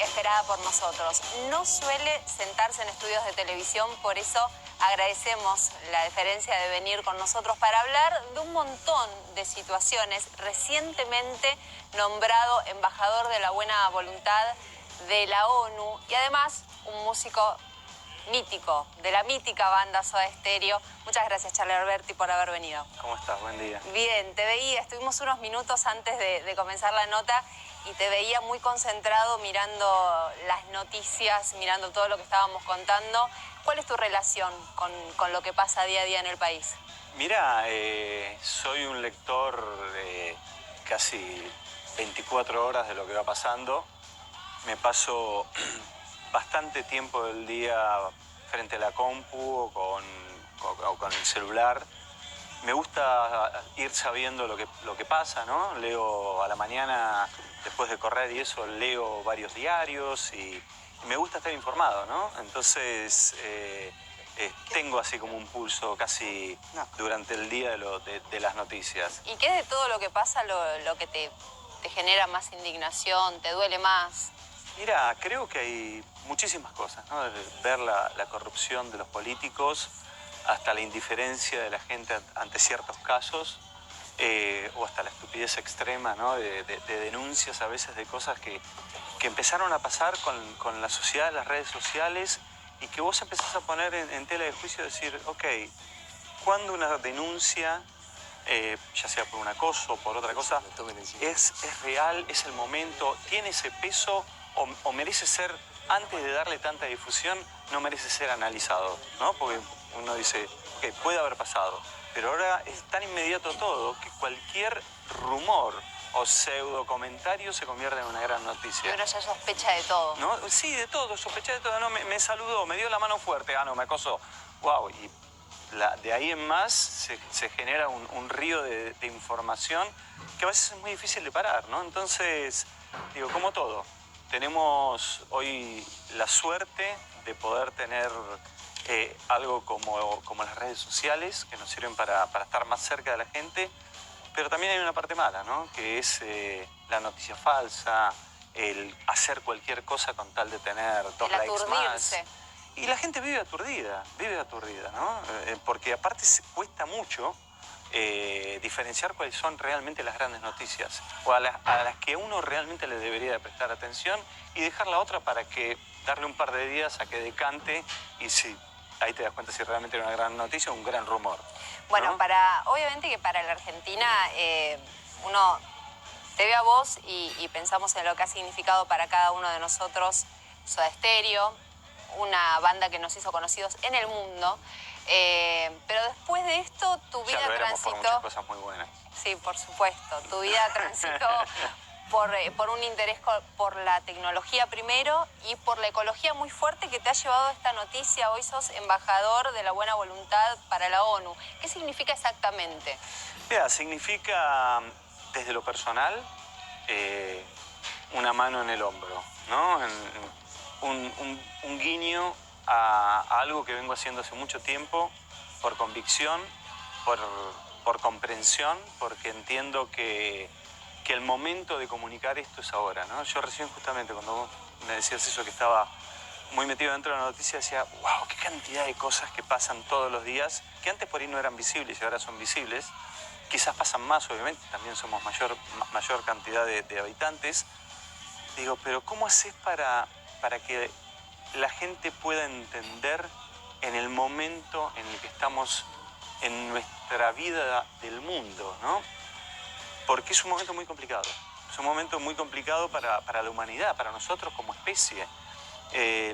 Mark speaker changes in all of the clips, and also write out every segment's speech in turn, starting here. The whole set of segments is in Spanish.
Speaker 1: esperada por nosotros. No suele sentarse en estudios de televisión, por eso agradecemos la deferencia de venir con nosotros para hablar de un montón de situaciones. Recientemente nombrado embajador de la buena voluntad de la ONU y además un músico mítico, de la mítica banda Soda Stereo. Muchas gracias, Charly Alberti, por haber venido.
Speaker 2: ¿Cómo estás? Buen día.
Speaker 1: Bien, te veía, estuvimos unos minutos antes de comenzar la nota y te veía muy concentrado mirando las noticias, mirando todo lo que estábamos contando. ¿Cuál es tu relación con lo que pasa día a día en el país?
Speaker 2: Mira, soy un lector casi 24 horas de lo que va pasando. Me paso bastante tiempo del día frente a la compu o con el celular. Me gusta ir sabiendo lo que pasa, ¿no? Leo a la mañana, después de correr y eso, leo varios diarios y me gusta estar informado, ¿no? Entonces, tengo así como un pulso casi durante el día de las noticias.
Speaker 1: ¿Y qué es de todo lo que pasa lo que te genera más indignación, te duele más?
Speaker 2: Mira, creo que hay muchísimas cosas, ¿no? Desde ver la corrupción de los políticos hasta la indiferencia de la gente ante ciertos casos, o hasta la estupidez extrema, ¿no? de denuncias a veces de cosas que empezaron a pasar con la sociedad, las redes sociales, y que vos empezás a poner en tela de juicio y decir, ok, ¿cuándo una denuncia, ya sea por un acoso o por otra cosa, es real, es el momento, tiene ese peso o merece ser, antes de darle tanta difusión, no merece ser analizado, ¿no? Porque uno dice, ok, puede haber pasado, pero ahora es tan inmediato todo que cualquier rumor o pseudo comentario se convierte en una gran noticia.
Speaker 1: Uno ya sospecha de todo.
Speaker 2: ¿No? Sí, de todo, sospeché de todo. No, me saludó, me dio la mano fuerte, no, me acosó. Wow, y de ahí en más se genera un río de información que a veces es muy difícil de parar, ¿no? Entonces, digo, como todo, tenemos hoy la suerte de poder tener algo como las redes sociales, que nos sirven para estar más cerca de la gente, pero también hay una parte mala, ¿no? Que es la noticia falsa, el hacer cualquier cosa con tal de tener 2 likes más. Y la gente vive aturdida, ¿no? Porque aparte cuesta mucho diferenciar cuáles son realmente las grandes noticias o a las que uno realmente le debería de prestar atención y dejar la otra para que darle un par de días a que decante y si ahí te das cuenta si realmente era una gran noticia o un gran rumor.
Speaker 1: Bueno,
Speaker 2: ¿no?
Speaker 1: obviamente que para la Argentina uno te ve a vos y pensamos en lo que ha significado para cada uno de nosotros Soda Stereo, una banda que nos hizo conocidos en el mundo. Pero después de esto, tu vida transitó...
Speaker 2: por muchas cosas muy buenas.
Speaker 1: Sí, por supuesto. Tu vida transitó por un interés por la tecnología primero y por la ecología muy fuerte que te ha llevado a esta noticia. Hoy sos embajador de la buena voluntad para la ONU. ¿Qué significa exactamente?
Speaker 2: Mira, significa, desde lo personal, una mano en el hombro, ¿no? Un guiño a algo que vengo haciendo hace mucho tiempo, por convicción, por comprensión, porque entiendo que el momento de comunicar esto es ahora, ¿no? Yo recién justamente cuando vos me decías eso, que estaba muy metido dentro de la noticia, decía, wow, qué cantidad de cosas que pasan todos los días, que antes por ahí no eran visibles y ahora son visibles. Quizás pasan más, obviamente, también somos mayor cantidad de habitantes. Digo, pero ¿cómo haces para que la gente pueda entender en el momento en el que estamos en nuestra vida del mundo, ¿no? Porque es un momento muy complicado. Es un momento muy complicado para la humanidad, para nosotros como especie.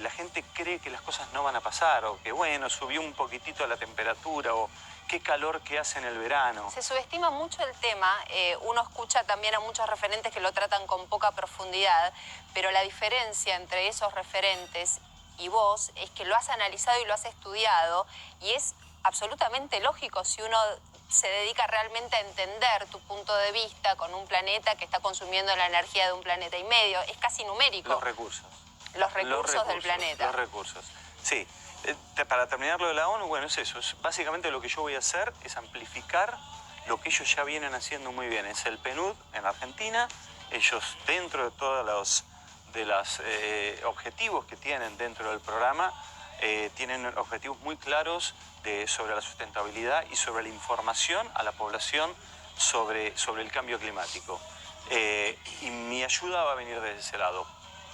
Speaker 2: La gente cree que las cosas no van a pasar, o que, bueno, subió un poquitito la temperatura, o qué calor que hace en el verano.
Speaker 1: Se subestima mucho el tema, uno escucha también a muchos referentes que lo tratan con poca profundidad, pero la diferencia entre esos referentes y vos es que lo has analizado y lo has estudiado y es absolutamente lógico si uno se dedica realmente a entender tu punto de vista con un planeta que está consumiendo la energía de un planeta y medio. Es casi numérico.
Speaker 2: Los recursos.
Speaker 1: Los recursos del planeta.
Speaker 2: Los recursos, sí. Para terminar lo de la ONU, bueno, es eso. Básicamente lo que yo voy a hacer es amplificar lo que ellos ya vienen haciendo muy bien. Es el PNUD en Argentina. Ellos, dentro de todos de los objetivos que tienen dentro del programa, tienen objetivos muy claros sobre la sustentabilidad y sobre la información a la población sobre el cambio climático. Y mi ayuda va a venir desde ese lado.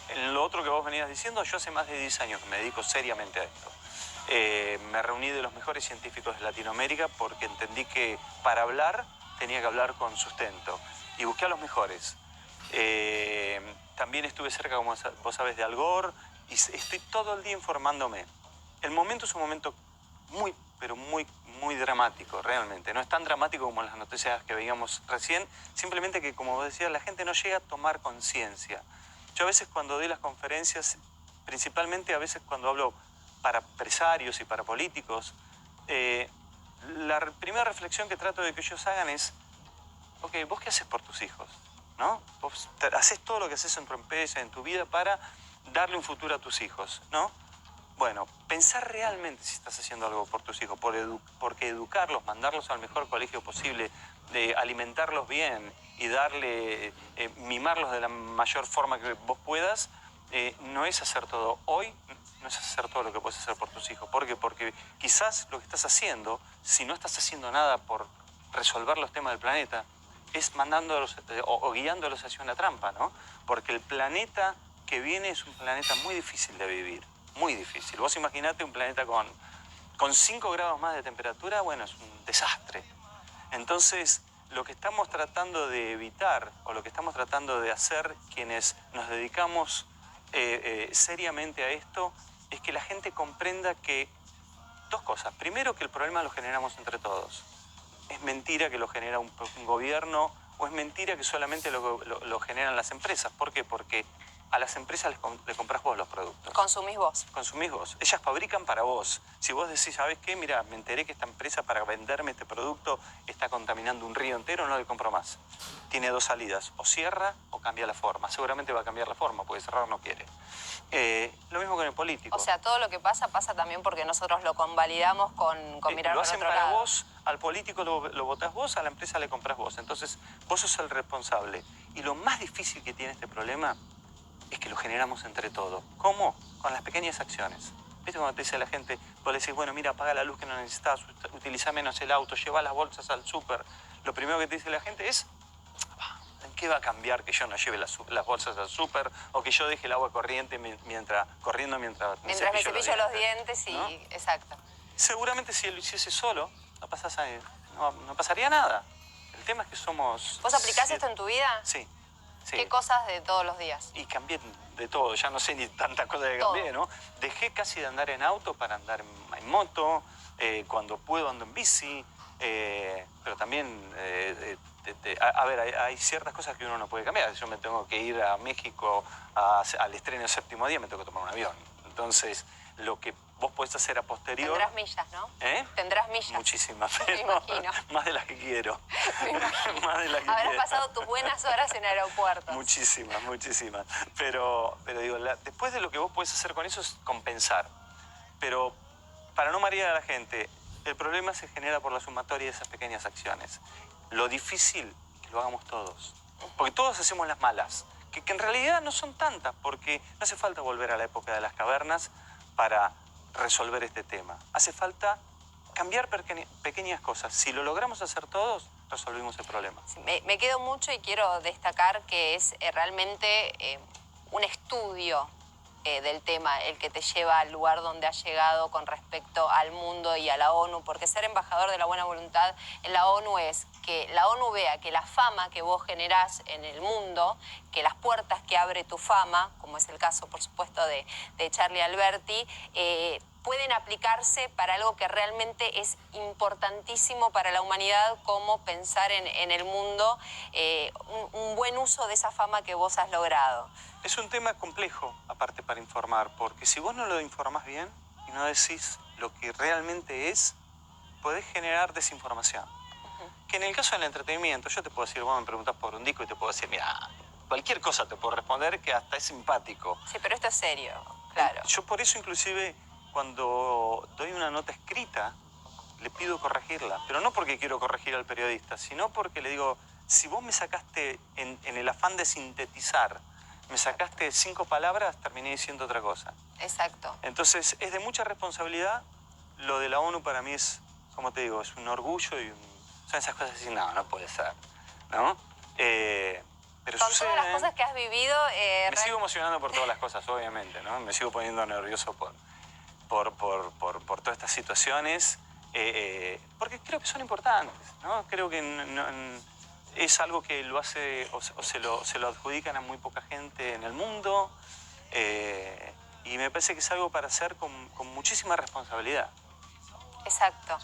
Speaker 2: En lo otro que vos venías diciendo, yo hace más de 10 años que me dedico seriamente a esto. Me reuní de los mejores científicos de Latinoamérica porque entendí que para hablar tenía que hablar con sustento. Y busqué a los mejores. También estuve cerca, como vos sabés, de Al Gore, y estoy todo el día informándome. El momento es un momento muy, pero muy dramático, realmente. No es tan dramático como las noticias que veíamos recién, simplemente que, como vos decías, la gente no llega a tomar conciencia. Yo a veces cuando doy las conferencias, principalmente a veces cuando hablo para empresarios y para políticos, la primera reflexión que trato de que ellos hagan es: ok, ¿vos qué haces por tus hijos? ¿No? Vos haces todo lo que haces en tu empresa, en tu vida, para darle un futuro a tus hijos, ¿no? Bueno, pensar realmente si estás haciendo algo por tus hijos, porque educarlos, mandarlos al mejor colegio posible, de alimentarlos bien y mimarlos de la mayor forma que vos puedas, no es hacer todo. Hoy no es hacer todo lo que puedes hacer por tus hijos. ¿Por qué? Porque quizás lo que estás haciendo, si no estás haciendo nada por resolver los temas del planeta, es mandándolos o guiándolos hacia una trampa, ¿no? Porque el planeta que viene es un planeta muy difícil de vivir, muy difícil. Vos imaginate un planeta con 5 grados más de temperatura, bueno, es un desastre. Entonces, lo que estamos tratando de evitar, o lo que estamos tratando de hacer quienes nos dedicamos seriamente a esto, es que la gente comprenda que dos cosas. Primero, que el problema lo generamos entre todos. Es mentira que lo genera un gobierno, o es mentira que solamente lo generan las empresas. ¿Por qué? Porque a las empresas le compras vos los productos.
Speaker 1: Consumís vos.
Speaker 2: Consumís vos. Ellas fabrican para vos. Si vos decís, ¿sabes qué? Mira, me enteré que esta empresa para venderme este producto está contaminando un río entero, no le compro más. Tiene dos salidas, o cierra o cambia la forma. Seguramente va a cambiar la forma, porque cerrar no quiere. Lo mismo con el político.
Speaker 1: O sea, todo lo que pasa también porque nosotros lo convalidamos con mirar
Speaker 2: lo
Speaker 1: por
Speaker 2: hacen
Speaker 1: otro
Speaker 2: para
Speaker 1: lado.
Speaker 2: vos, al político lo votás vos, a la empresa le compras vos. Entonces, vos sos el responsable. Y lo más difícil que tiene este problema es que lo generamos entre todos. ¿Cómo? Con las pequeñas acciones. ¿Viste cuando te dice la gente, vos le decís, bueno, mira, apaga la luz que no necesitas, utiliza menos el auto, lleva las bolsas al súper? Lo primero que te dice la gente es: ¿en qué va a cambiar que yo no lleve las bolsas al súper, o que yo deje el agua corriente corriendo mientras
Speaker 1: me cepillo los dientes? Y...
Speaker 2: ¿no?
Speaker 1: Exacto.
Speaker 2: Seguramente si él lo hiciese solo, no pasaría nada. El tema es que somos...
Speaker 1: ¿Vos aplicás esto en tu vida?
Speaker 2: Sí. Sí.
Speaker 1: ¿Qué cosas de todos los días?
Speaker 2: Y cambié de todo, ya no sé ni tantas cosas que cambié, ¿no? Dejé casi de andar en auto para andar en moto, cuando puedo ando en bici, pero también, hay ciertas cosas que uno no puede cambiar. Si yo me tengo que ir a México al estreno del séptimo día, me tengo que tomar un avión. Entonces, lo que vos podés hacer a posterior...
Speaker 1: Tendrás millas, ¿no?
Speaker 2: ¿Eh?
Speaker 1: Tendrás millas.
Speaker 2: Muchísimas,
Speaker 1: me imagino.
Speaker 2: Más de las que quiero.
Speaker 1: Me imagino.
Speaker 2: Más de las que
Speaker 1: Habrás
Speaker 2: quiero.
Speaker 1: pasado tus buenas horas en aeropuertos.
Speaker 2: Muchísimas. Pero digo, después de lo que vos podés hacer con eso es compensar. Pero para no marear a la gente, el problema se genera por la sumatoria de esas pequeñas acciones. Lo difícil es que lo hagamos todos. Porque todos hacemos las malas, que en realidad no son tantas, porque no hace falta volver a la época de las cavernas para resolver este tema. Hace falta cambiar pequeñas cosas. Si lo logramos hacer todos, resolvimos el problema.
Speaker 1: Sí, me quedo mucho y quiero destacar que es realmente un estudio del tema el que te lleva al lugar donde has llegado con respecto al mundo y a la ONU, porque ser embajador de la buena voluntad en la ONU es que la ONU vea que la fama que vos generás en el mundo, que las puertas que abre tu fama, como es el caso, por supuesto, de Charlie Alberti, pueden aplicarse para algo que realmente es importantísimo para la humanidad, como pensar en el mundo, un buen uso de esa fama que vos has logrado.
Speaker 2: Es un tema complejo, aparte, para informar, porque si vos no lo informás bien y no decís lo que realmente es, podés generar desinformación. Que en el caso del entretenimiento, yo te puedo decir, vos me preguntás por un disco y te puedo decir, mira, cualquier cosa te puedo responder, que hasta es simpático.
Speaker 1: Sí, pero esto es serio, claro.
Speaker 2: Yo por eso, inclusive, cuando doy una nota escrita, le pido corregirla. Pero no porque quiero corregir al periodista, sino porque le digo, si vos me sacaste en el afán de sintetizar me sacaste 5 palabras, terminé diciendo otra cosa.
Speaker 1: Exacto.
Speaker 2: Entonces, es de mucha responsabilidad. Lo de la ONU para mí es, como te digo, es un orgullo y son esas cosas así, no puede ser, ¿no? Pero
Speaker 1: Con
Speaker 2: sucede,
Speaker 1: todas las cosas que has vivido...
Speaker 2: me sigo emocionando por todas las cosas, obviamente, ¿no? Me sigo poniendo nervioso por todas estas situaciones, porque creo que son importantes, ¿no? Creo que es algo que lo hace o se lo adjudican a muy poca gente en el mundo, y me parece que es algo para hacer con muchísima responsabilidad.
Speaker 1: Exacto.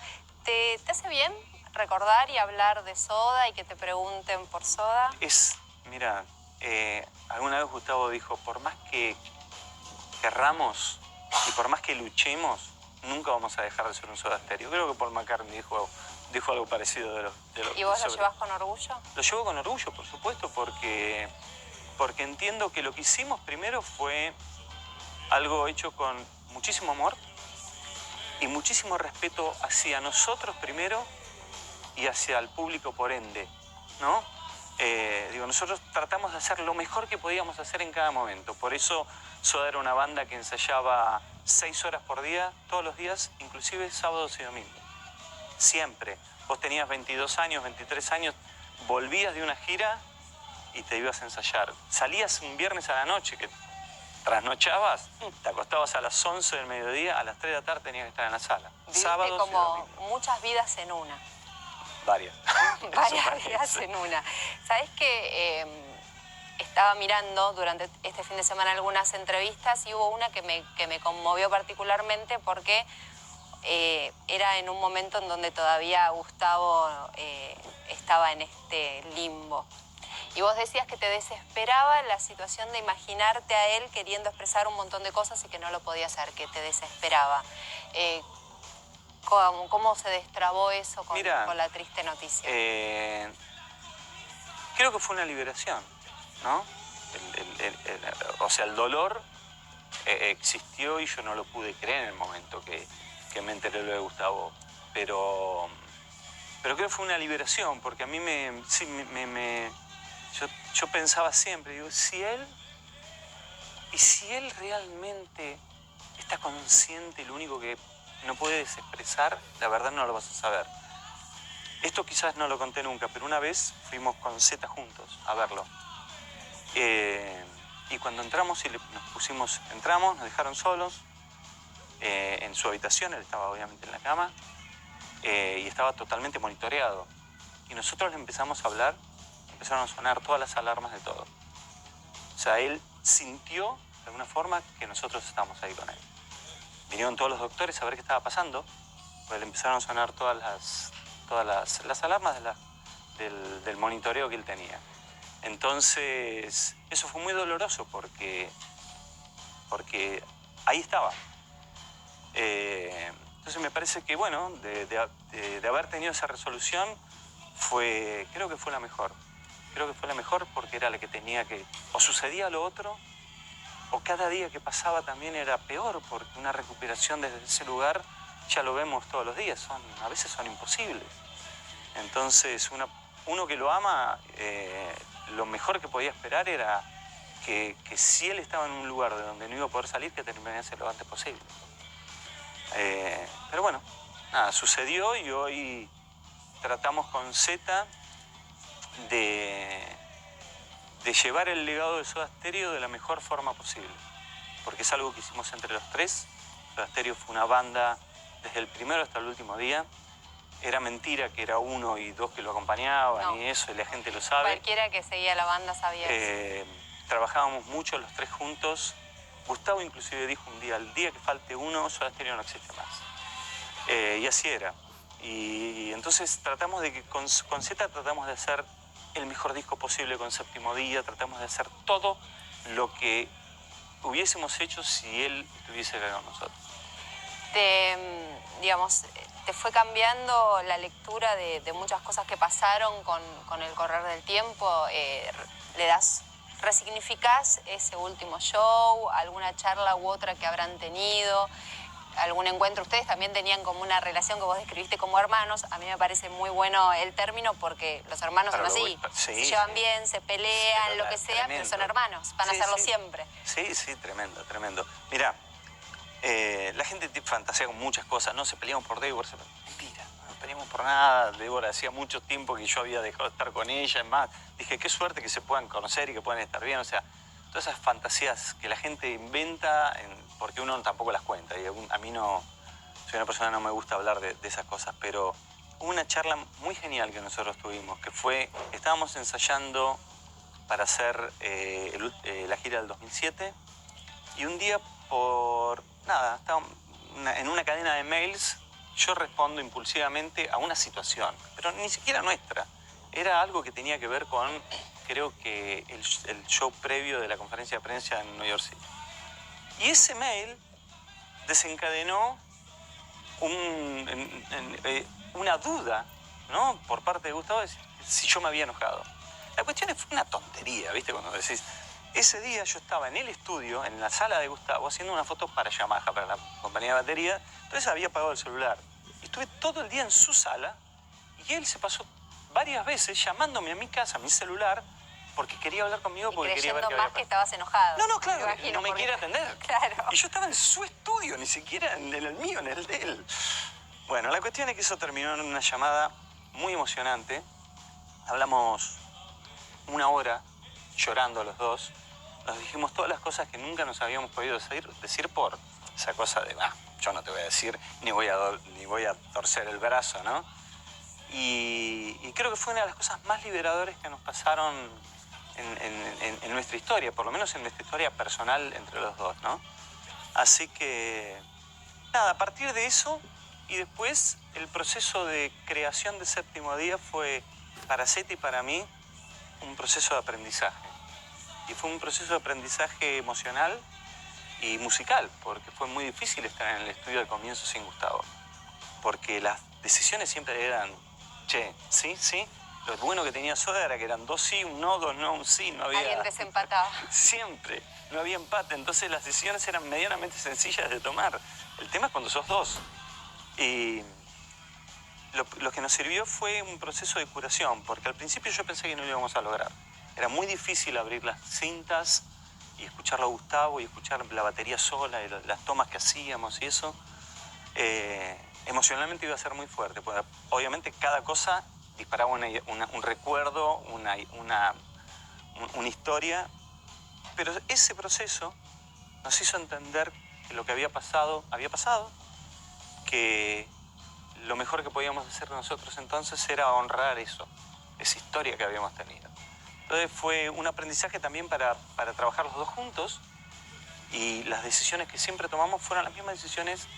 Speaker 1: ¿Te hace bien recordar y hablar de Soda y que te pregunten por Soda?
Speaker 2: Mira, alguna vez Gustavo dijo, por más que querramos y por más que luchemos, nunca vamos a dejar de ser un Soda Stereo. Creo que Paul McCartney dijo algo parecido de lo
Speaker 1: ¿Y vos lo llevas con orgullo?
Speaker 2: Lo llevo con orgullo, por supuesto, porque entiendo que lo que hicimos primero fue algo hecho con muchísimo amor y muchísimo respeto hacia nosotros primero y hacia el público por ende, ¿no? Nosotros tratamos de hacer lo mejor que podíamos hacer en cada momento. Por eso Soda era una banda que ensayaba 6 horas por día, todos los días, inclusive sábados y domingos. Siempre. Vos tenías 22 años, 23 años, volvías de una gira y te ibas a ensayar. Salías un viernes a la noche, que trasnochabas, te acostabas a las 11 del mediodía, a las 3 de la tarde tenías que estar en la sala. Sábados
Speaker 1: como
Speaker 2: y domingos.
Speaker 1: muchas vidas en una.
Speaker 2: Varias.
Speaker 1: Varias vidas en una. ¿Sabés qué? Estaba mirando durante este fin de semana algunas entrevistas y hubo una que me conmovió particularmente porque era en un momento en donde todavía Gustavo estaba en este limbo. Y vos decías que te desesperaba la situación de imaginarte a él queriendo expresar un montón de cosas y que no lo podía hacer, que te desesperaba. ¿Cómo se destrabó eso con la triste noticia?
Speaker 2: Creo que fue una liberación, ¿no? O sea, el dolor existió y yo no lo pude creer en el momento que me enteré lo de Gustavo. Pero creo que fue una liberación, porque a mí yo pensaba siempre, digo, si él realmente está consciente y lo único que no puedes expresar, la verdad no lo vas a saber. Esto quizás no lo conté nunca, pero una vez fuimos con Z juntos a verlo. Y cuando entramos y entramos, nos dejaron solos en su habitación, él estaba obviamente en la cama, y estaba totalmente monitoreado. Y nosotros le empezamos a hablar, empezaron a sonar todas las alarmas de todo. O sea, él sintió de alguna forma que nosotros estábamos ahí con él. Vinieron todos los doctores a ver qué estaba pasando, pues le empezaron a sonar todas las alarmas del monitoreo que él tenía. Entonces, eso fue muy doloroso porque ahí estaba. Entonces me parece que, bueno, de haber tenido esa resolución, creo que fue la mejor. Creo que fue la mejor porque era la que tenía que... O sucedía lo otro, o cada día que pasaba también era peor, porque una recuperación desde ese lugar, ya lo vemos todos los días, a veces son imposibles. Entonces, uno que lo ama, lo mejor que podía esperar era que si él estaba en un lugar de donde no iba a poder salir, que terminase lo antes posible. Pero bueno, nada, sucedió y hoy tratamos con Z de llevar el legado de Soda Stereo de la mejor forma posible, porque es algo que hicimos entre los tres. Soda Stereo fue una banda desde el primero hasta el último día. Era mentira que era 1 y 2 que lo acompañaban, y eso, y la gente lo sabe.
Speaker 1: Cualquiera que seguía la banda sabía eso.
Speaker 2: Trabajábamos mucho los tres juntos. Gustavo inclusive dijo un día, el día que falte uno, Soda Stereo no existe más. Y así era. Y entonces tratamos de que con Z tratamos de hacer el mejor disco posible con Séptimo Día, tratamos de hacer todo lo que hubiésemos hecho si él estuviese acá con nosotros.
Speaker 1: ¿Te fue cambiando la lectura de muchas cosas que pasaron con el correr del tiempo? ¿Resignificás ese último show, alguna charla u otra que habrán tenido? algún encuentro. Ustedes también tenían como una relación que vos describiste como hermanos. A mí me parece muy bueno el término porque los hermanos son así. Se llevan bien, se pelean, lo que sea, pero son hermanos. Van a serlo siempre.
Speaker 2: Sí, sí, tremendo, tremendo. Mirá, la gente fantasea con muchas cosas. No, se peleamos por Débora. Mentira, no nos peleamos por nada. Débora hacía mucho tiempo que yo había dejado de estar con ella. Es más, dije, qué suerte que se puedan conocer y que puedan estar bien. O sea, todas esas fantasías que la gente inventa porque uno tampoco las cuenta. Y a mí no, soy una persona que no me gusta hablar de esas cosas, pero hubo una charla muy genial que nosotros tuvimos, que fue, estábamos ensayando para hacer la gira del 2007 y un día estaba en una cadena de mails, yo respondo impulsivamente a una situación, pero ni siquiera nuestra. Era algo que tenía que ver con, creo que, el show previo de la conferencia de prensa en New York City. Y ese mail desencadenó una duda, ¿no?, por parte de Gustavo, de si yo me había enojado. La cuestión es, fue una tontería, ¿viste? Cuando decís, ese día yo estaba en el estudio, en la sala de Gustavo, haciendo una foto para Yamaha, para la compañía de batería, entonces había apagado el celular. Estuve todo el día en su sala y él se pasó varias veces llamándome a mi casa, a mi celular, porque quería hablar conmigo, porque quería ver qué había pasado.
Speaker 1: Más que estabas enojado.
Speaker 2: No, claro, no me quiere atender.
Speaker 1: Claro.
Speaker 2: Y yo estaba en su estudio, ni siquiera en el mío, en el de él. Bueno, la cuestión es que eso terminó en una llamada muy emocionante. Hablamos una hora llorando los dos. Nos dijimos todas las cosas que nunca nos habíamos podido decir por esa cosa de, yo no te voy a decir, ni voy a torcer el brazo, ¿no? Y creo que fue una de las cosas más liberadoras que nos pasaron en nuestra historia, por lo menos en nuestra historia personal entre los dos, ¿no? Así que, nada, a partir de eso y después el proceso de creación de Séptimo Día fue para Zeta y para mí un proceso de aprendizaje. Y fue un proceso de aprendizaje emocional y musical, porque fue muy difícil estar en el estudio al comienzo sin Gustavo. Porque las decisiones siempre eran, sí. Lo bueno que tenía Soda era que eran 2 sí, un no, 2 no, un sí. No había...
Speaker 1: Alguien desempataba.
Speaker 2: Siempre. No había empate. Entonces las decisiones eran medianamente sencillas de tomar. El tema es cuando sos dos. Y lo que nos sirvió fue un proceso de curación, porque al principio yo pensé que no lo íbamos a lograr. Era muy difícil abrir las cintas y escucharlo a Gustavo y escuchar la batería sola y las tomas que hacíamos y eso. Emocionalmente iba a ser muy fuerte, porque obviamente cada cosa disparaba un recuerdo, una historia, pero ese proceso nos hizo entender que lo que había pasado, que lo mejor que podíamos hacer nosotros entonces era honrar eso, esa historia que habíamos tenido. Entonces fue un aprendizaje también para trabajar los dos juntos, y las decisiones que siempre tomamos fueron las mismas decisiones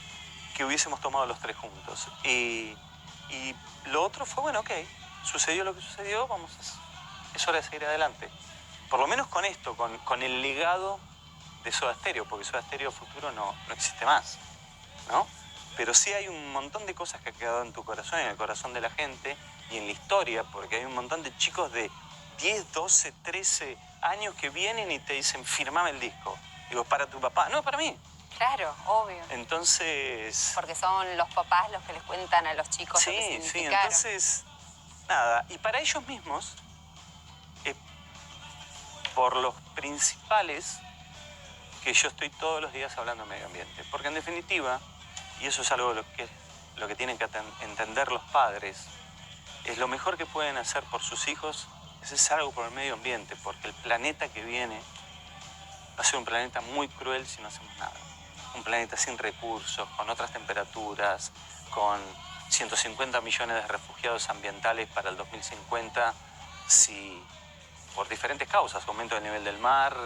Speaker 2: que hubiésemos tomado los tres juntos. Y lo otro fue, bueno, ok, sucedió lo que sucedió, es hora de seguir adelante. Por lo menos con esto, con el legado de Soda Stereo, porque Soda Stereo futuro no existe más, ¿no? Pero sí hay un montón de cosas que han quedado en tu corazón, en el corazón de la gente y en la historia, porque hay un montón de chicos de 10, 12, 13 años que vienen y te dicen, firmame el disco. Digo, ¿para tu papá? No, para mí.
Speaker 1: Claro, obvio.
Speaker 2: Entonces...
Speaker 1: Porque son los papás los que les cuentan a los chicos lo que significaron.
Speaker 2: Sí, entonces, nada. Y para ellos mismos, por los principales, que yo estoy todos los días hablando de medio ambiente. Porque en definitiva, y eso es algo lo que tienen que entender los padres, es lo mejor que pueden hacer por sus hijos, es hacer algo por el medio ambiente, porque el planeta que viene va a ser un planeta muy cruel si no hacemos nada. Un planeta sin recursos, con otras temperaturas, con 150 millones de refugiados ambientales para el 2050, si por diferentes causas, aumento del nivel del mar,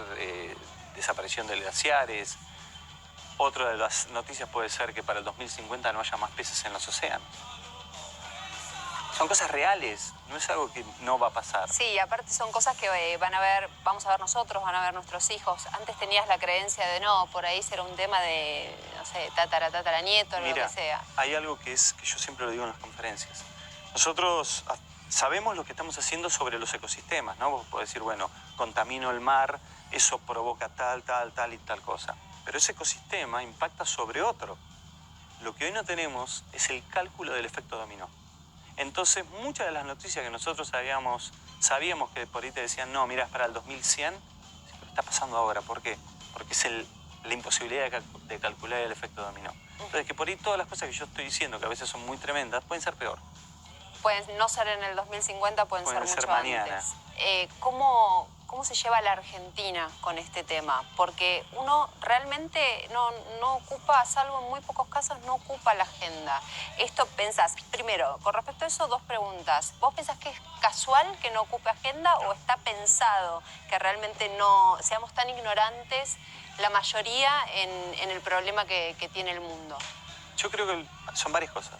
Speaker 2: desaparición de glaciares. Otra de las noticias puede ser que para el 2050 no haya más peces en los océanos. Son cosas reales, no es algo que no va a pasar.
Speaker 1: Sí, aparte son cosas que vamos a ver nosotros, van a ver nuestros hijos. Antes tenías la creencia de no, por ahí será un tema de, no sé, tataranieto, o lo que sea.
Speaker 2: Hay algo que yo siempre lo digo en las conferencias. Nosotros sabemos lo que estamos haciendo sobre los ecosistemas, ¿no? Vos podés decir, bueno, contamino el mar, eso provoca tal y tal cosa. Pero ese ecosistema impacta sobre otro. Lo que hoy no tenemos es el cálculo del efecto dominó. Entonces, muchas de las noticias que nosotros sabíamos que por ahí te decían, no, mira, es para el 2100, pero está pasando ahora. ¿Por qué? Porque es la imposibilidad de calcular el efecto dominó. Entonces, que por ahí todas las cosas que yo estoy diciendo, que a veces son muy tremendas, pueden ser peor.
Speaker 1: Pueden no ser en el 2050, pueden ser mucho
Speaker 2: mañana.
Speaker 1: antes. ¿Cómo se lleva la Argentina con este tema? Porque uno realmente no ocupa, salvo en muy pocos casos, no ocupa la agenda. Esto pensás, primero, con respecto a eso, dos preguntas. ¿Vos pensás que es casual que no ocupe agenda o está pensado que realmente no seamos tan ignorantes la mayoría en el problema que tiene el mundo?
Speaker 2: Yo creo que son varias cosas.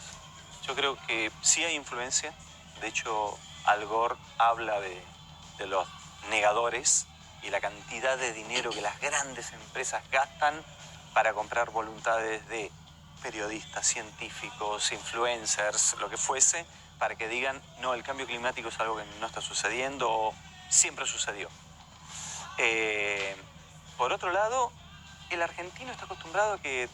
Speaker 2: Yo creo que sí hay influencia. De hecho, Al Gore habla de los negadores y la cantidad de dinero que las grandes empresas gastan para comprar voluntades de periodistas, científicos, influencers, lo que fuese, para que digan, no, el cambio climático es algo que no está sucediendo o siempre sucedió. Por otro lado, el argentino está acostumbrado a que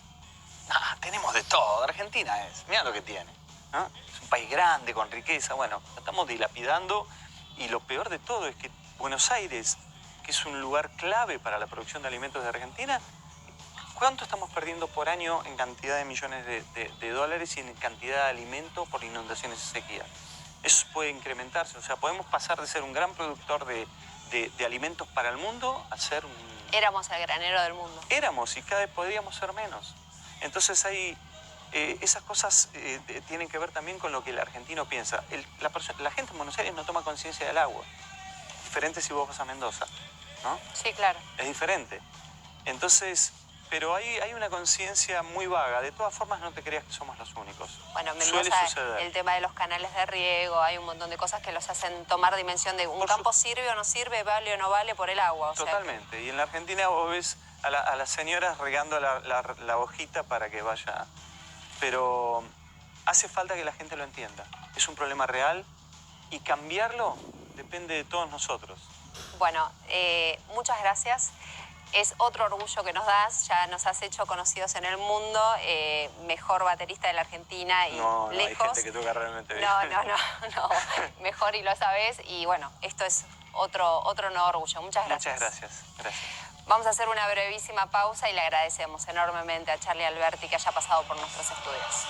Speaker 2: tenemos de todo. Argentina mirá lo que tiene, ¿no? Es un país grande, con riqueza. Bueno, lo estamos dilapidando y lo peor de todo es que Buenos Aires, que es un lugar clave para la producción de alimentos de Argentina, ¿cuánto estamos perdiendo por año en cantidad de millones de dólares y en cantidad de alimentos por inundaciones y sequía? Eso puede incrementarse. O sea, podemos pasar de ser un gran productor de alimentos para el mundo a ser un...
Speaker 1: Éramos el granero del mundo.
Speaker 2: Éramos y cada vez podríamos ser menos. Entonces hay... esas cosas tienen que ver también con lo que el argentino piensa. La gente en Buenos Aires no toma conciencia del agua. Diferente si vos vas a Mendoza, ¿no?
Speaker 1: Sí, claro.
Speaker 2: Es diferente. Entonces, pero hay una conciencia muy vaga. De todas formas, no te creas que somos los únicos.
Speaker 1: Bueno,
Speaker 2: Suele
Speaker 1: Mendoza,
Speaker 2: suceder.
Speaker 1: el tema de los canales de riego, hay un montón de cosas que los hacen tomar dimensión de un campo sirve o no sirve, vale o no vale por el agua.
Speaker 2: Totalmente. Y en la Argentina vos ves a las señoras regando la hojita para que vaya. Pero hace falta que la gente lo entienda. Es un problema real y cambiarlo depende de todos nosotros.
Speaker 1: Bueno, muchas gracias. Es otro orgullo que nos das, ya nos has hecho conocidos en el mundo, mejor baterista de la Argentina y
Speaker 2: no,
Speaker 1: lejos.
Speaker 2: Hay gente que toca realmente bien.
Speaker 1: No, mejor y lo sabes. Y bueno, esto es otro nuevo orgullo. Muchas gracias.
Speaker 2: Muchas gracias.
Speaker 1: Vamos a hacer una brevísima pausa y le agradecemos enormemente a Charly Alberti que haya pasado por nuestros estudios.